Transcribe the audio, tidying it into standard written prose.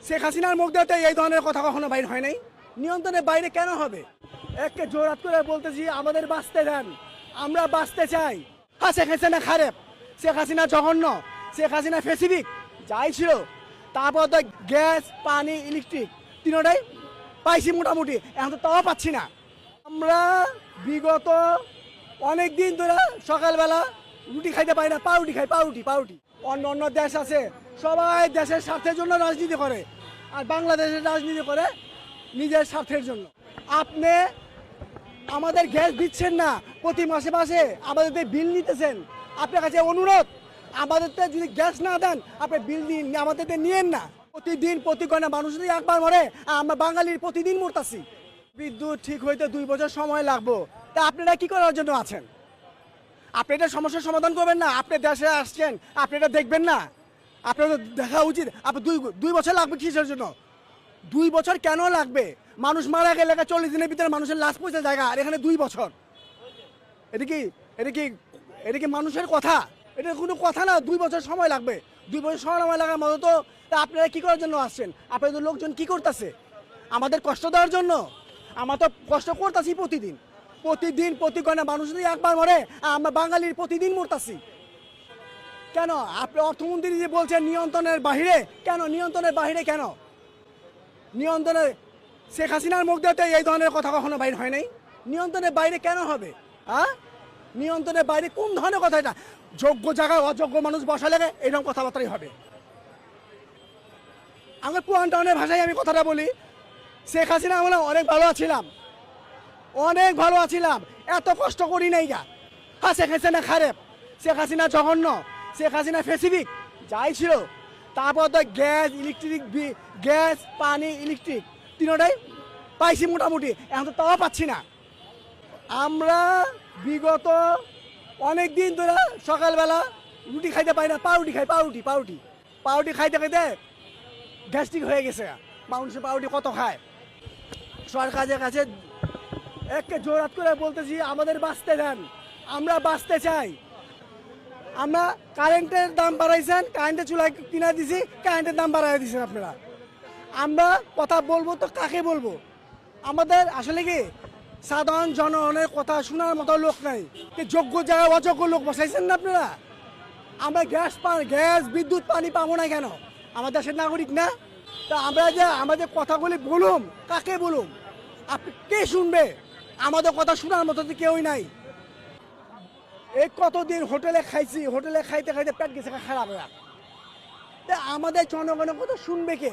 শেখ হাসিনার মুখ দিতে এই ধরনের কথা কখনো বাইর হয় নাই। নিয়ন্ত্রণের বাইরে কেন হবে? একে জোরাত করে বলতেছি আমাদের বাঁচতে দেন, আমরা বাঁচতে চাই। হ্যাঁ, শেখ হাসিনা খারাপ, শেখ হাসিনা জঘন্য, শেখ হাসিনা স্পেসিফিক যাই ছিল। তারপর তো গ্যাস, পানি, ইলেকট্রিক তিনটাই পাইছি মোটামুটি, এখন তো তাও পাচ্ছি না। আমরা বিগত অনেক দিন ধরে সকালবেলা রুটি খাইতে পারি না, পাউরুটি খাই, পাউরুটি। অন্য অন্য দেশ আছে, সবাই দেশের স্বার্থের জন্য রাজনীতি করে, আর বাংলাদেশের রাজনীতি করে নিজের স্বার্থের জন্য। আপনি আমাদের গ্যাস দিচ্ছেন না, প্রতি মাসে মাসে আমাদের বিল নিতেছেন। আপনার কাছে অনুরোধ, আমাদের যদি গ্যাস না দেন আপনি বিল দিন, আমাদের নিয়েন না। প্রতিদিন প্রতি ঘন্টা মানুষ যদি একবার মরে, আমরা বাঙালির প্রতিদিন মরতাছি। বিদ্যুৎ ঠিক হইতে 2 বছর সময় লাগবো, তা আপনারা কি করার জন্য আছেন? আপনি এটা সমস্যার সমাধান করবেন না? আপনি দেশে আসছেন, আপনি এটা দেখবেন না? আপনার তো দেখা উচিত। আপনি 2 বছর লাগবে কিসের জন্য? 2 বছর কেন লাগবে? মানুষ মারা গেলে 40 দিনের ভিতরে মানুষের লাশ পৌঁছে জায়গা, আর এখানে 2 বছর। এটা কি মানুষের কথা? এটা কোনো কথা না। 2 বছর সময় লাগবে। 2 বছর সময় লাগার মতো তো। তা আপনারা কি করার জন্য আসছেন? আপনাদের লোকজন কি করতেছে? আমাদের কষ্ট দেওয়ার জন্য? আমরা তো কষ্ট করতেছি প্রতিদিন প্রতি ঘন্টা মানুষ যদি একবার মরে, আমরা বাঙালির প্রতিদিন মরতাছি। কেন আপনি অর্থমন্ত্রী যে বলছেন নিয়ন্ত্রণের বাহিরে, কেন নিয়ন্ত্রণের বাহিরে কেন? নিয়ন্ত্রণের শেখ হাসিনার মুখ দিতে এই ধরনের কথা কখনো বাইর হয় নাই। নিয়ন্ত্রণের বাইরে কেন হবে? হ্যাঁ, নিয়ন্ত্রণের বাইরে কোন ধরনের কথা? এটা যোগ্য জায়গায় অযোগ্য মানুষ বসা লাগে, এরকম কথাবার্তাই হবে। আমার পুরান টাউনের ভাষায় আমি কথাটা বলি, শেখ হাসিনা আমরা অনেক ভালো আছিলাম, এত কষ্ট করি নাই গা। হ্যাঁ, শেখ হাসিনা খারাপ, শেখ হাসিনা জঘন্য, শেখ হাসিনা স্পেসিফিক যাই ছিল। তারপর তো গ্যাস, পানি, ইলেকট্রিক তিনটাই পাইছি মোটামুটি, এখন তো তাও পাচ্ছি না। আমরা বিগত অনেক দিন ধরে সকালবেলা রুটি খাইতে পারি না, পাউরুটি খাই, পাউরুটি খাইতে গ্যাস্ট্রিক হয়ে গেছে। মানুষের পাউরুটি কত খায়? সরকারের কাছে একে জোরাত করে বলতেছি আমাদের বাঁচতে দেন, আমরা বাঁচতে চাই। আমরা কারেন্টের দাম বাড়াইছেন, কারেন্টের চুলায় কিনে দিছি, কারেন্টের দাম বাড়াই দিয়েছেন আপনারা। আমরা কথা বলবো তো কাকে বলবো? আমাদের আসলে কি সাধারণ জনগণের কথা শোনার মতো লোক নাই। যোগ্য জায়গায় অযোগ্য লোক বসাইছেন না আপনারা। আমরা গ্যাস, বিদ্যুৎ, পানি পাবো না কেন? আমাদের দেশের নাগরিক না? তা আমরা যে আমাদের কথাগুলি বলুম, কাকে বলুম? আপনি কে শুনবে? আমাদের কথা শোনার মতো তো কেউই নাই। এই কতদিন হোটেলে খাইছি, হোটেলে খাইতে পেট গেছে খারাপ। আমাদের জনগণের কথা শুনবে কে?